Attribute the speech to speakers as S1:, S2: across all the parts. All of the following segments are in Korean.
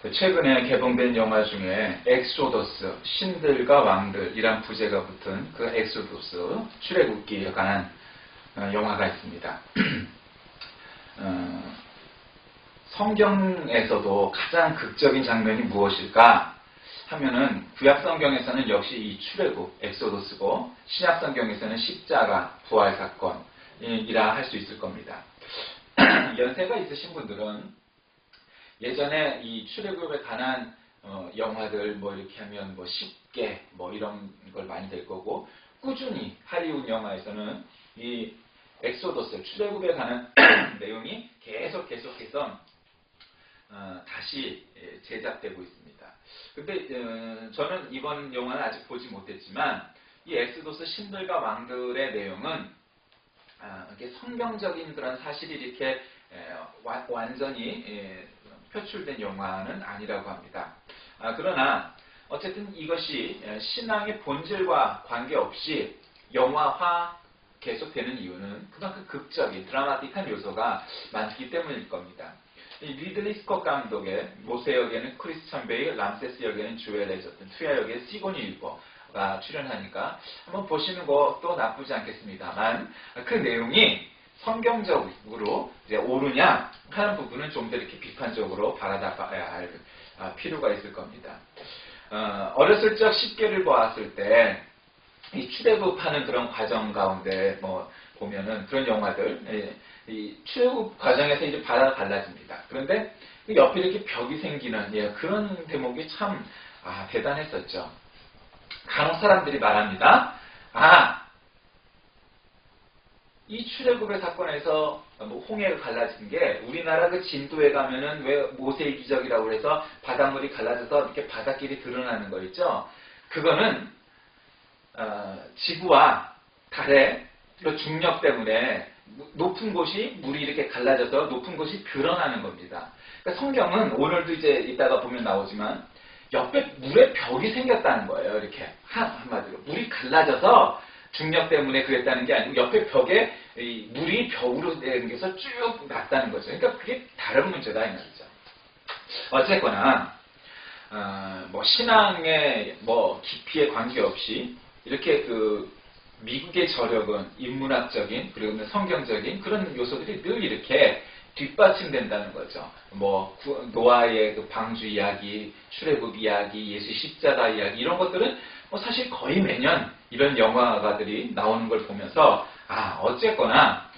S1: 최근에 개봉된 영화 중에 엑소더스, 신들과 왕들이란 부제가 붙은 그 엑소더스 출애굽기에 관한 영화가 있습니다. 성경에서도 가장 극적인 장면이 무엇일까 하면은 구약 성경에서는 역시 이 출애굽, 엑소더스고 신약 성경에서는 십자가, 부활 사건이라 할 수 있을 겁니다. 연세가 있으신 분들은 예전에 이 출애굽에 관한 영화들 뭐 이렇게 하면 뭐 10개 뭐 이런 걸 많이 될 거고, 꾸준히 할리우드 영화에서는 이 엑소더스, 출애굽에 관한 내용이 계속해서 다시 제작되고 있습니다. 근데 저는 이번 영화는 아직 보지 못했지만 이 엑소더스 신들과 왕들의 내용은 이렇게 성경적인 그런 사실이 이렇게 완전히 표출된 영화는 아니라고 합니다. 그러나 어쨌든 이것이 신앙의 본질과 관계없이 영화화 계속되는 이유는 그만큼 극적인 드라마틱한 요소가 많기 때문일 겁니다. 이 리들리 스콧 감독의 모세 역에는 크리스찬 베일, 람세스 역에는 주엘 에저튼, 투야 역에 시고니 윌버가 출연하니까 한번 보시는 것도 나쁘지 않겠습니다만, 그 내용이 성경적으로 이제 옳으냐 하는 부분은 좀 더 이렇게 비판적으로 바라봐야 할 필요가 있을 겁니다. 어렸을 적 10개를 보았을 때 이 출애굽하는 그런 과정 가운데 뭐 보면은 그런 영화들, 이 출애굽 과정에서 이제 바다가 갈라집니다. 그런데 그 옆에 이렇게 벽이 생기는 그런 대목이 참 대단했었죠. 간혹 사람들이 말합니다. 이 출애굽의 사건에서 홍해가 갈라진 게 우리나라 그 진도에 가면은 왜 모세의 기적이라고 해서 바닷물이 갈라져서 이렇게 바닷길이 드러나는 거 있죠. 그거는 지구와 달의 중력 때문에 높은 곳이 물이 이렇게 갈라져서 높은 곳이 드러나는 겁니다. 그러니까 성경은 오늘도 이제 이따가 보면 나오지만 옆에 물의 벽이 생겼다는 거예요. 이렇게 한마디로 물이 갈라져서 중력 때문에 그랬다는 게 아니고 옆에 벽에 물이 벽으로 내려서 쭉 났다는 거죠. 그러니까 그게 다른 문제다 이 말이죠. 어쨌거나 뭐 신앙의 뭐 깊이에 관계없이 이렇게 그 미국의 저력은 인문학적인 그리고 성경적인 그런 요소들이 늘 이렇게 뒷받침된다는 거죠. 뭐 노아의 그 방주 이야기, 출애굽 이야기, 예수 십자가 이야기 이런 것들은 뭐 사실 거의 매년 이런 영화가들이 나오는 걸 보면서 어쨌거나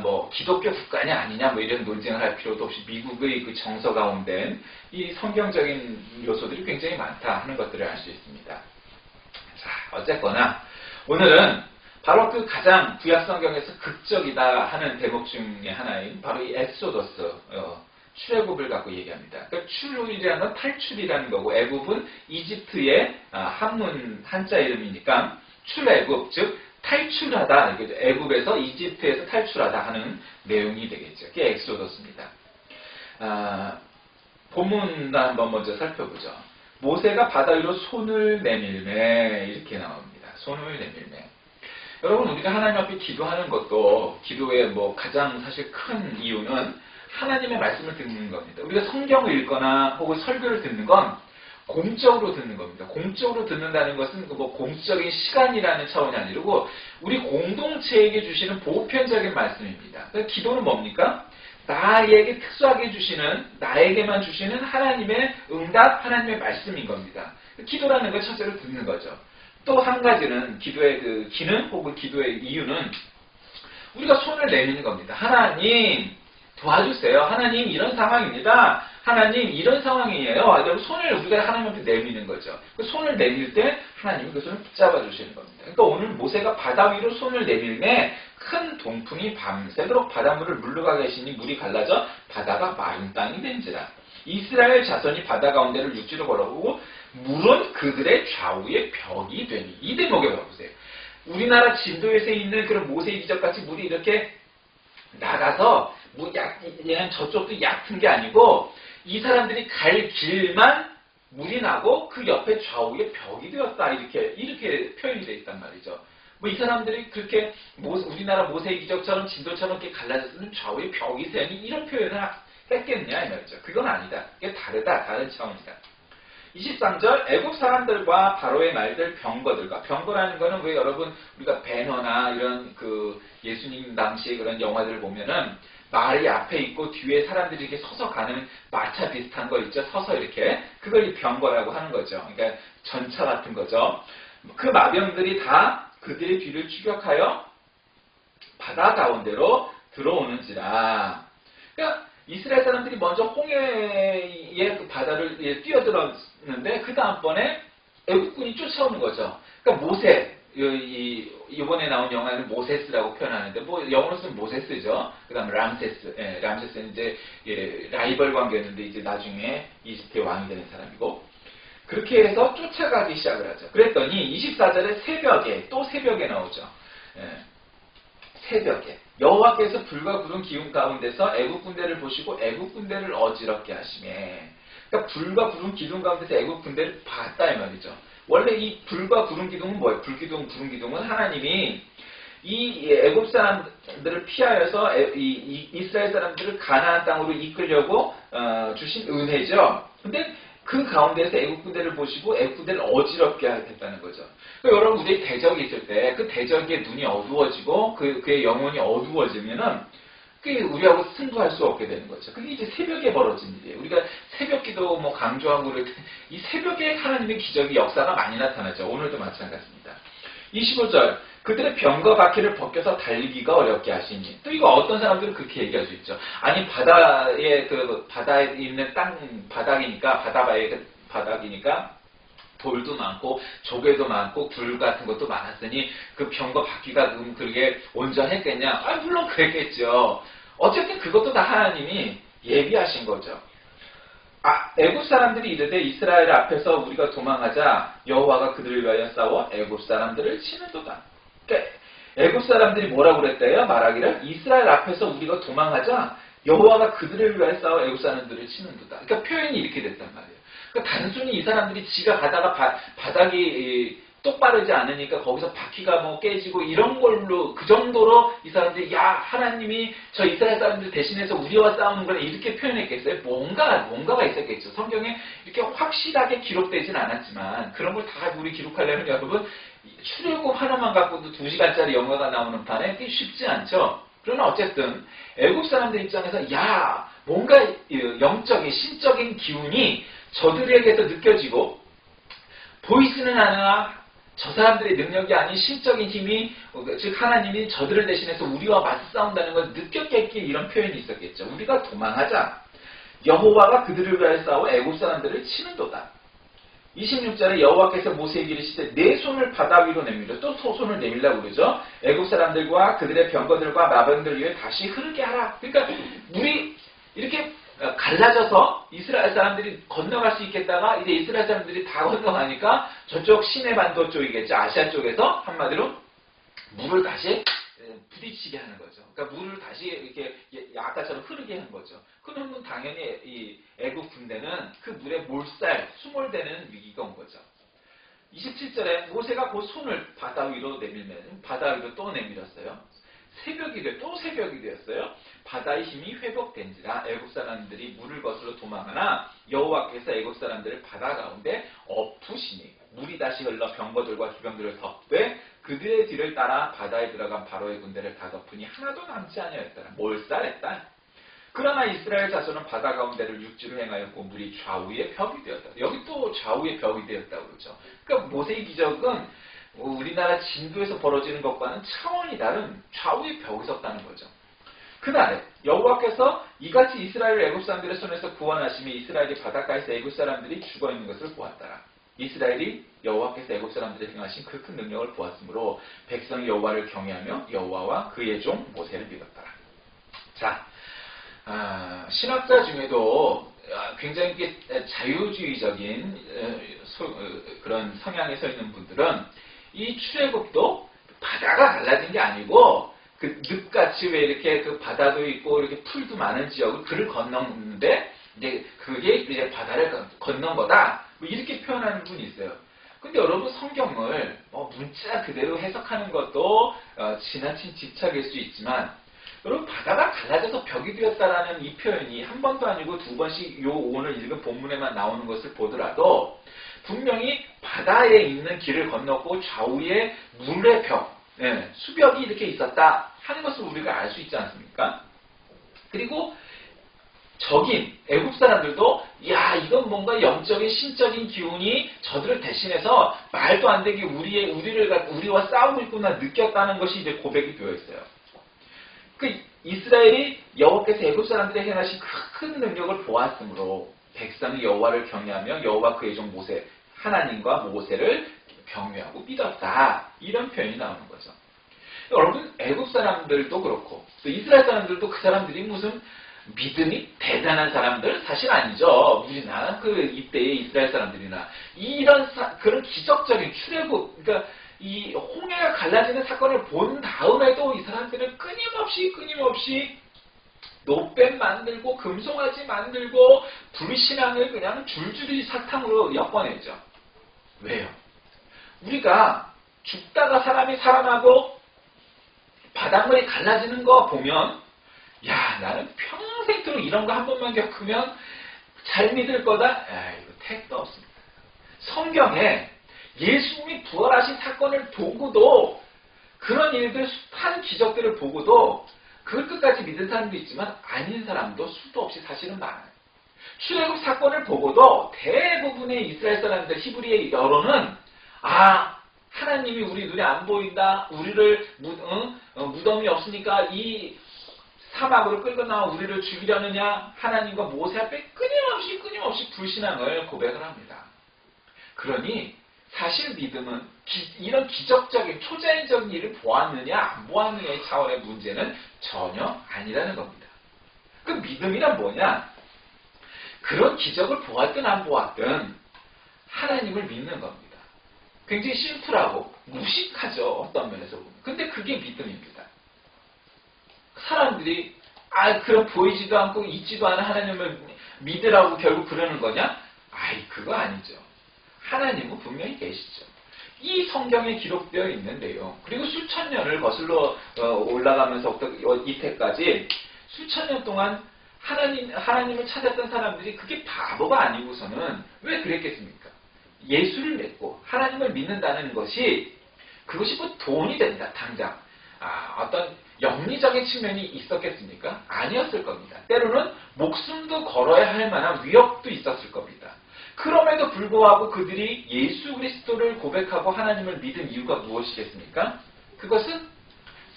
S1: 뭐 기독교 국가냐 아니냐 뭐 이런 논쟁을 할 필요도 없이 미국의 그 정서 가운데 이 성경적인 요소들이 굉장히 많다 하는 것들을 알 수 있습니다. 자, 어쨌거나 오늘은 바로 그 가장 구약 성경에서 극적이다 하는 대목 중에 하나인 바로 이 엑소더스, 출애굽을 갖고 얘기합니다. 그러니까 출이라는 건 탈출이라는 거고, 애굽은 이집트의 한자 이름이니까 출애굽, 즉 탈출하다, 애굽에서 이집트에서 탈출하다 하는 내용이 되겠죠. 그게 엑소더스입니다. 본문 한번 먼저 살펴보죠. 모세가 바다 위로 손을 내밀매 이렇게 나옵니다. 손을 내밀매. 여러분, 우리가 하나님 앞에 기도하는 것도 기도의 뭐 가장 사실 큰 이유는 하나님의 말씀을 듣는 겁니다. 우리가 성경을 읽거나 혹은 설교를 듣는 건 공적으로 듣는 겁니다. 공적으로 듣는다는 것은 뭐 공적인 시간이라는 차원이 아니고 우리 공동체에게 주시는 보편적인 말씀입니다. 그러니까 기도는 뭡니까? 나에게 특수하게 주시는, 나에게만 주시는 하나님의 응답, 하나님의 말씀인 겁니다. 기도라는 건 첫째로 듣는 거죠. 또 한 가지는 기도의 그 기능 혹은 기도의 이유는 우리가 손을 내미는 겁니다. 하나님 도와주세요. 하나님 이런 상황입니다. 하나님 이런 상황이에요. 그럼 손을 우리가 하나님한테 내미는 거죠. 그 손을 내밀 때 하나님이 그 손을 붙잡아 주시는 겁니다. 그러니까 오늘 모세가 바다 위로 손을 내밀매 큰 동풍이 밤새도록 바닷물을 물러가게 하시니 물이 갈라져 바다가 마른 땅이 된지라. 이스라엘 자손이 바다 가운데를 육지로 걸어오고 물은 그들의 좌우에 벽이 되니. 이 대목에 봐보세요. 우리나라 진도에서 있는 그런 모세의 기적같이 물이 이렇게 나가서 얘는 저쪽도 얕은 게 아니고 이 사람들이 갈 길만 물이 나고 그 옆에 좌우에 벽이 되었다 이렇게 표현이 되어 있단 말이죠. 뭐 이 사람들이 그렇게 우리나라 모세의 기적처럼 진도처럼 이렇게 갈라졌으면 좌우에 벽이 세니 이런 표현을 했겠냐 이 말이죠. 그건 아니다. 이게 다르다. 다른 차원이다. 23절 애국 사람들과 바로의 말들 병거들과 병거라는 거는 왜 여러분 우리가 배너나 이런 그 예수님 당시의 그런 영화들을 보면은 말이 앞에 있고 뒤에 사람들이 이렇게 서서 가는 마차 비슷한 거 있죠. 서서 이렇게 그걸 이 병거라고 하는 거죠. 그러니까 전차 같은 거죠. 그 마병들이 다 그들의 뒤를 추격하여 바다 가운데로 들어오는지라. 그러니까 이스라엘 사람들이 먼저 홍해의 그 바다를 뛰어들었는데 그 다음번에 애국군이 쫓아오는 거죠. 그러니까 모세, 이번에 나온 영화는 모세스라고 표현하는데 뭐 영어로 쓰면 모세스죠. 그 다음 람세스, 람세스는 이제 라이벌 관계였는데 이제 나중에 이집트의 왕이 되는 사람이고 그렇게 해서 쫓아가기 시작을 하죠. 그랬더니 24절에 새벽에 또 새벽에 나오죠. 새벽에 여호와께서 불과 구름 기운 가운데서 애국 군대를 보시고 애국 군대를 어지럽게 하시매. 그러니까 불과 구름 기둥 가운데서 애국 군대를 봤다 이 말이죠. 원래 이 불과 구름 기둥은 뭐예요? 불기둥, 구름 기둥은 하나님이 이 애국 사람들을 피하여서 이스라엘 사람들을 가나안 땅으로 이끌려고 주신 은혜죠. 근데 그 가운데서 애국 군대를 보시고 애국 군대를 어지럽게 했다는 거죠. 그러니까 여러분 우리 대적이 있을 때 그 대적의 눈이 어두워지고 그의 영혼이 어두워지면은 그게 우리하고 승부할 수 없게 되는 거죠. 그게 이제 새벽에 벌어진 일이에요. 우리가 새벽기도 뭐 강조하고 그럴 때 이 새벽에 하나님의 기적이 역사가 많이 나타나죠. 오늘도 마찬가지입니다. 25절 그들의 병거 바퀴를 벗겨서 달리기가 어렵게 하시니. 또 이거 어떤 사람들은 그렇게 얘기할 수 있죠. 아니 바다에 바다에 있는 땅 바닥이니까 바닥이니까 돌도 많고 조개도 많고 굴 같은 것도 많았으니 그 병거 바퀴가 그렇게 온전했겠냐? 물론 그랬겠죠. 어쨌든 그것도 다 하나님이 예비하신 거죠. 애굽 사람들이 이르되 이스라엘 앞에서 우리가 도망하자 여호와가 그들을 위하여 싸워 애굽 사람들을 치는도다. 그러니까 애굽 사람들이 뭐라고 그랬대요? 말하기를 이스라엘 앞에서 우리가 도망하자 여호와가 그들을 위하여 싸워 애굽 사람들을 치는도다. 그러니까 표현이 이렇게 됐단 말이에요. 그러니까 단순히 이 사람들이 지가 가다가 바닥이 똑바르지 않으니까 거기서 바퀴가 뭐 깨지고 이런 걸로 그 정도로 이 사람들이 야 하나님이 저 이스라엘 사람들 대신해서 우리와 싸우는 거라 이렇게 표현했겠어요? 뭔가가 있었겠죠. 성경에 이렇게 확실하게 기록되진 않았지만 그런 걸 다 우리 기록하려면 여러분 출애굽 하나만 갖고도 2시간짜리 영화가 나오는 판에 꽤 쉽지 않죠. 그러나 어쨌든 애굽 사람들 입장에서 야 뭔가 영적인 신적인 기운이 저들에게서 느껴지고 보이지는 않으나 저 사람들의 능력이 아닌 신적인 힘이 즉 하나님이 저들을 대신해서 우리와 맞서 싸운다는 걸 느꼈겠기에 이런 표현이 있었겠죠. 우리가 도망하자. 여호와가 그들을 위하여 싸워 애굽 사람들을 치는도다. 26절에 여호와께서 모세에게 이르시되 내 손을 바다 위로 내밀어 또 손을 내밀라고 그러죠. 애굽 사람들과 그들의 병거들과 마병들 위에 다시 흐르게 하라. 그러니까 물이 이렇게 갈라져서 이스라엘 사람들이 건너갈 수 있겠다가 이제 이스라엘 사람들이 다 건너가니까 저쪽 시내 반도 쪽이겠죠. 아시아 쪽에서 한마디로 물을 다시 부딪히게 하는 거죠. 그러니까 물을 다시 이렇게 아까처럼 흐르게 하는 거죠. 그러면 당연히 이 애국 군대는 그 물에 몰살, 수몰되는 위기가 온 거죠. 27절에 모세가 그 손을 바다 위로 내밀면 바다 위로 또 내밀었어요. 또 새벽이 되었어요. 바다의 힘이 회복된지라 애국 사람들이 물을 거슬러 도망하나 여호와께서 애국 사람들을 바다 가운데 엎으시니 물이 다시 흘러 병거들과 기병들을 덮되 그들의 뒤를 따라 바다에 들어간 바로의 군대를 다 덮으니 하나도 남지 아니하였더라. 몰살했다. 그러나 이스라엘 자손은 바다 가운데를 육지로 행하였고 물이 좌우의 벽이 되었다. 여기 또 좌우의 벽이 되었다고 그러죠. 그러니까 모세의 기적은 우리나라 진도에서 벌어지는 것과는 차원이 다른 좌우의 벽이 섰다는 거죠. 그날에 여호와께서 이같이 이스라엘을 애굽 사람들의 손에서 구원하시며 이스라엘이 바닷가에서 애굽 사람들이 죽어있는 것을 보았더라. 이스라엘이 여호와께서 애굽 들에게 행하신 그 큰 능력을 보았으므로 백성이 여호와를 경외하며 여호와와 그의 종 모세를 믿었더라. 자, 신학자 중에도 굉장히 자유주의적인 그런 성향에 서 있는 분들은 이 출애굽도 바다가 갈라진 게 아니고 그 늪같이 왜 이렇게 그 바다도 있고 이렇게 풀도 많은 지역을 그를 건너는데 이제 그게 이제 바다를 건넌 거다 뭐 이렇게 표현하는 분이 있어요. 근데 여러분 성경을 문자 그대로 해석하는 것도 지나친 집착일 수 있지만 여러분 바다가 갈라져서 벽이 되었다라는 이 표현이 한 번도 아니고 두 번씩 요 오늘 읽은 본문에만 나오는 것을 보더라도 분명히 바다에 있는 길을 건넜고 좌우에 물의 벽, 수벽이 이렇게 있었다 하는 것을 우리가 알 수 있지 않습니까? 그리고 적인 애국 사람들도 야 이건 뭔가 영적인 신적인 기운이 저들을 대신해서 말도 안 되게 우리와 싸우고 있구나 느꼈다는 것이 이제 고백이 되어 있어요. 그 이스라엘이 여호와께서 애국 사람들에게 행하신 큰 능력을 보았으므로 백성이 여호와를 경외하며 여호와 그의 종 모세 하나님과 모세를 경외하고 믿었다. 이런 표현이 나오는 거죠. 여러분 애국 사람들도 그렇고 또 이스라엘 사람들도 그 사람들이 무슨 믿음이 대단한 사람들 사실 아니죠. 우리나라 그 이때의 이스라엘 사람들이나 이런 그런 기적적인 출애굽 그러니까 이 홍해가 갈라지는 사건을 본 다음에도 이 사람들은 끊임없이 노뱀 만들고 금송아지 만들고 불신앙을 그냥 줄줄이 사탕으로 엮어내죠. 왜요? 우리가 죽다가 사람이 살아나고 바닷물이 갈라지는 거 보면 야 나는 평생토록 이런 거 한 번만 겪으면 잘 믿을 거다. 이거 택도 없습니다. 성경에 예수님이 부활하신 사건을 보고도 그런 일들 한 기적들을 보고도 그걸 끝까지 믿은 사람도 있지만 아닌 사람도 수도 없이 사실은 많아요. 출애굽 사건을 보고도 대부분의 이스라엘 사람들 히브리의 여론은 하나님이 우리 눈에 안 보인다. 우리를 무덤이 없으니까 이 사막으로 끌고 나와 우리를 죽이려느냐. 하나님과 모세 앞에 끊임없이 불신앙을 고백을 합니다. 그러니 사실 믿음은 이런 기적적인 초자연적인 일을 보았느냐 안 보았느냐의 차원의 문제는 전혀 아니라는 겁니다. 그 믿음이란 뭐냐? 그런 기적을 보았든 안 보았든 하나님을 믿는 겁니다. 굉장히 심플하고 무식하죠. 어떤 면에서 보면. 근데 그게 믿음입니다. 사람들이 그럼 보이지도 않고 있지도 않은 하나님을 믿으라고 결국 그러는 거냐? 그거 아니죠. 하나님은 분명히 계시죠. 이 성경에 기록되어 있는 내용 그리고 수천 년을 거슬러 올라가면서부터 이때까지 수천 년 동안 하나님을 찾았던 사람들이 그게 바보가 아니고서는 왜 그랬겠습니까? 예수를 믿고 하나님을 믿는다는 것이 그것이 뭐 돈이 된다 당장 어떤 영리적인 측면이 있었겠습니까? 아니었을 겁니다. 때로는 목숨도 걸어야 할 만한 위협도 있었을 겁니다. 그럼에도 불구하고 그들이 예수 그리스도를 고백하고 하나님을 믿은 이유가 무엇이겠습니까? 그것은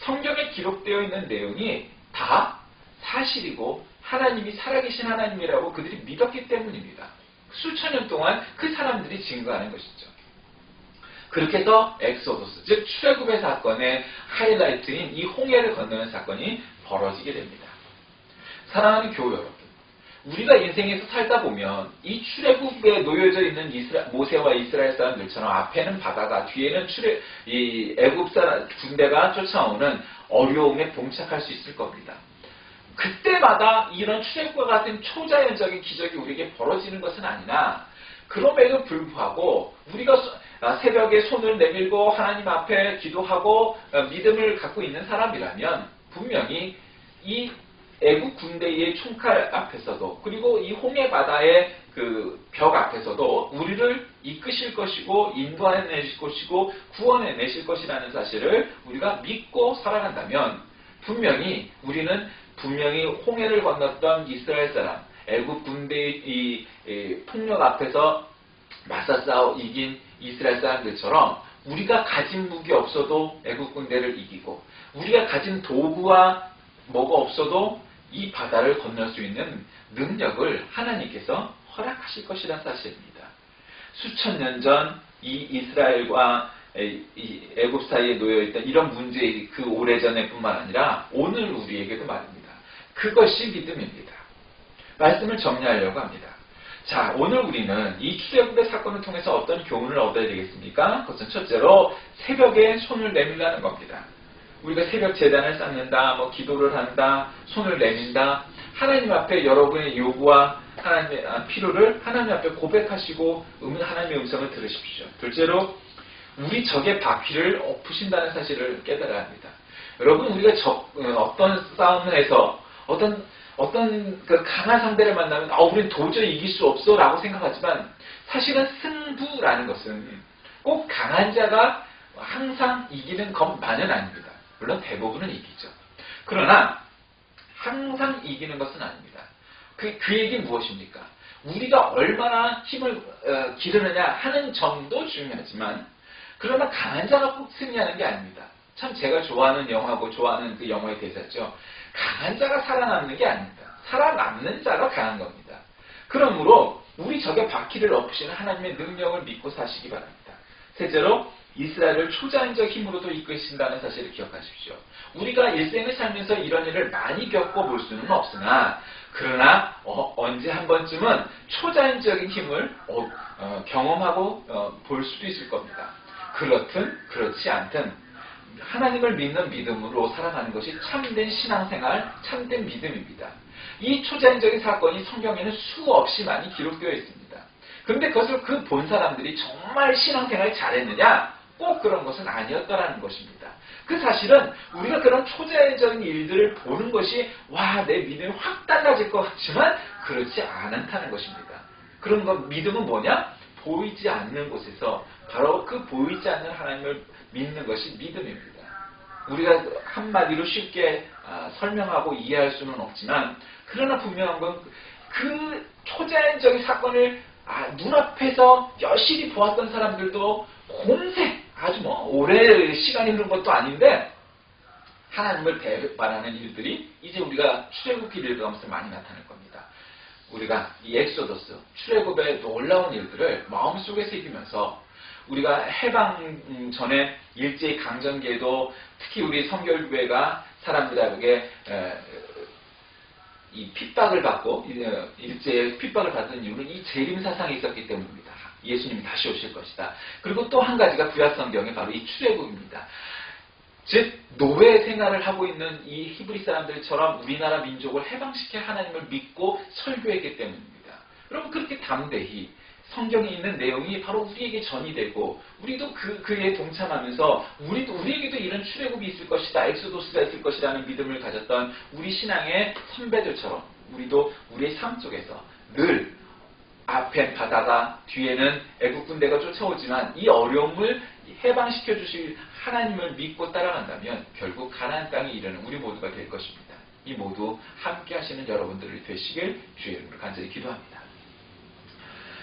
S1: 성경에 기록되어 있는 내용이 다 사실이고 하나님이 살아계신 하나님이라고 그들이 믿었기 때문입니다. 수천 년 동안 그 사람들이 증거하는 것이죠. 그렇게 해서 엑소도스, 즉 출애굽의 사건의 하이라이트인 이 홍해를 건너는 사건이 벌어지게 됩니다. 사랑하는 교회 여러분, 우리가 인생에서 살다 보면 이 출애굽에 놓여져 있는 모세와 이스라엘 사람들처럼 앞에는 바다가 뒤에는 이 애굽 사람 군대가 쫓아오는 어려움에 봉착할 수 있을 겁니다. 그때마다 이런 출애굽과 같은 초자연적인 기적이 우리에게 벌어지는 것은 아니나 그럼에도 불구하고 우리가 새벽에 손을 내밀고 하나님 앞에 기도하고 믿음을 갖고 있는 사람이라면 분명히 이 애국 군대의 총칼 앞에서도 그리고 이 홍해 바다의 그 벽 앞에서도 우리를 이끄실 것이고 인도해내실 것이고 구원해내실 것이라는 사실을 우리가 믿고 살아간다면 분명히 우리는 홍해를 건넜던 이스라엘 사람 애국 군대의 이 폭력 앞에서 맞서 싸워 이긴 이스라엘 사람들처럼 우리가 가진 무기 없어도 애국 군대를 이기고 우리가 가진 도구와 뭐가 없어도 이 바다를 건널 수 있는 능력을 하나님께서 허락하실 것이라는 사실입니다. 수천 년 전 이 이스라엘과 이 애굽 사이에 놓여있던 이런 문제의 그 오래전에 뿐만 아니라 오늘 우리에게도 말입니다. 그것이 믿음입니다. 말씀을 정리하려고 합니다. 자, 오늘 우리는 이 출애굽의 사건을 통해서 어떤 교훈을 얻어야 되겠습니까? 그것은 첫째로 새벽에 손을 내밀라는 겁니다. 우리가 새벽 제단을 쌓는다, 기도를 한다, 손을 내민다. 하나님 앞에 여러분의 요구와 하나님의 필요를 하나님 앞에 고백하시고 하나님의 음성을 들으십시오. 둘째로 우리 적의 바퀴를 엎으신다는 사실을 깨달아야 합니다. 여러분 우리가 어떤 싸움을 해서 어떤 그 강한 상대를 만나면 우리는 도저히 이길 수 없어 라고 생각하지만 사실은 승부라는 것은 꼭 강한 자가 항상 이기는 것만은 아닙니다. 물론 대부분은 이기죠. 그러나 항상 이기는 것은 아닙니다. 그 얘기는 무엇입니까? 우리가 얼마나 힘을 기르느냐 하는 점도 중요하지만 그러나 강한 자가 꼭 승리하는 게 아닙니다. 참 제가 좋아하는 영화고 좋아하는 그 영화의 대사죠. 강한 자가 살아남는 게 아닙니다. 살아남는 자가 강한 겁니다. 그러므로 우리 적의 바퀴를 엎으시는 하나님의 능력을 믿고 사시기 바랍니다. 셋째로 이스라엘을 초자연적 힘으로도 이끄신다는 사실을 기억하십시오. 우리가 일생을 살면서 이런 일을 많이 겪어볼 수는 없으나 그러나 언제 한 번쯤은 초자연적인 힘을 경험하고 볼 수도 있을 겁니다. 그렇든 그렇지 않든 하나님을 믿는 믿음으로 살아가는 것이 참된 신앙생활, 참된 믿음입니다. 이 초자연적인 사건이 성경에는 수없이 많이 기록되어 있습니다. 그런데 그것을 그 본 사람들이 정말 신앙생활을 잘했느냐? 꼭 그런 것은 아니었다라는 것입니다. 그 사실은 우리가 그런 초자연적인 일들을 보는 것이 내 믿음이 확 달라질 것 같지만 그렇지 않다는 것입니다. 그런 것 믿음은 뭐냐? 보이지 않는 곳에서 바로 그 보이지 않는 하나님을 믿는 것이 믿음입니다. 우리가 한마디로 쉽게 설명하고 이해할 수는 없지만 그러나 분명한 건 그 초자연적인 사건을 눈앞에서 여실히 보았던 사람들도 공세 아주 오래 시간이 흐른 것도 아닌데 하나님을 배반하는 일들이 이제 우리가 출애굽기를 읽으면서 많이 나타날 겁니다. 우리가 이 엑소더스, 출애굽의 놀라운 일들을 마음속에 새기면서 우리가 해방 전에 일제히 강점기에도 특히 우리 성결교회가 사람들에게 이 핍박을 받고 일제의 핍박을 받은 이유는 이 재림 사상이 있었기 때문입니다. 예수님이 다시 오실 것이다. 그리고 또 한 가지가 구약 성경에 바로 이 출애굽입니다. 즉 노예 생활을 하고 있는 이 히브리 사람들처럼 우리나라 민족을 해방시킬 하나님을 믿고 설교했기 때문입니다. 여러분 그렇게 담대히 성경에 있는 내용이 바로 우리에게 전이 되고 우리도 그에 동참하면서 우리에게도 이런 출애굽이 있을 것이다. 엑소도스가 있을 것이라는 믿음을 가졌던 우리 신앙의 선배들처럼 우리도 우리의 삶 속에서 늘 앞엔 바다가 뒤에는 애국 군대가 쫓아오지만 이 어려움을 해방시켜 주실 하나님을 믿고 따라간다면 결국 가나안 땅에 이르는 우리 모두가 될 것입니다. 이 모두 함께 하시는 여러분들이 되시길 주의 이름으로 간절히 기도합니다.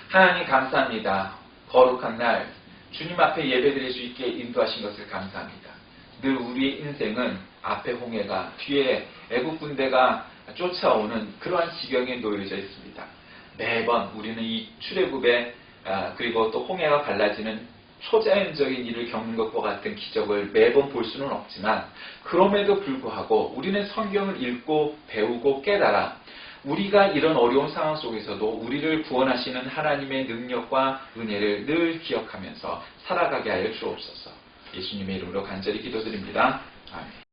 S1: 하나님 감사합니다. 거룩한 날 주님 앞에 예배드릴 수 있게 인도하신 것을 감사합니다. 늘 우리의 인생은 앞에 홍해가 뒤에 애국 군대가 쫓아오는 그러한 지경에 놓여져 있습니다. 매번 우리는 이 출애굽에 그리고 또 홍해가 갈라지는 초자연적인 일을 겪는 것과 같은 기적을 매번 볼 수는 없지만 그럼에도 불구하고 우리는 성경을 읽고 배우고 깨달아 우리가 이런 어려운 상황 속에서도 우리를 구원하시는 하나님의 능력과 은혜를 늘 기억하면서 살아가게 하여 주옵소서. 예수님의 이름으로 간절히 기도드립니다. 아멘.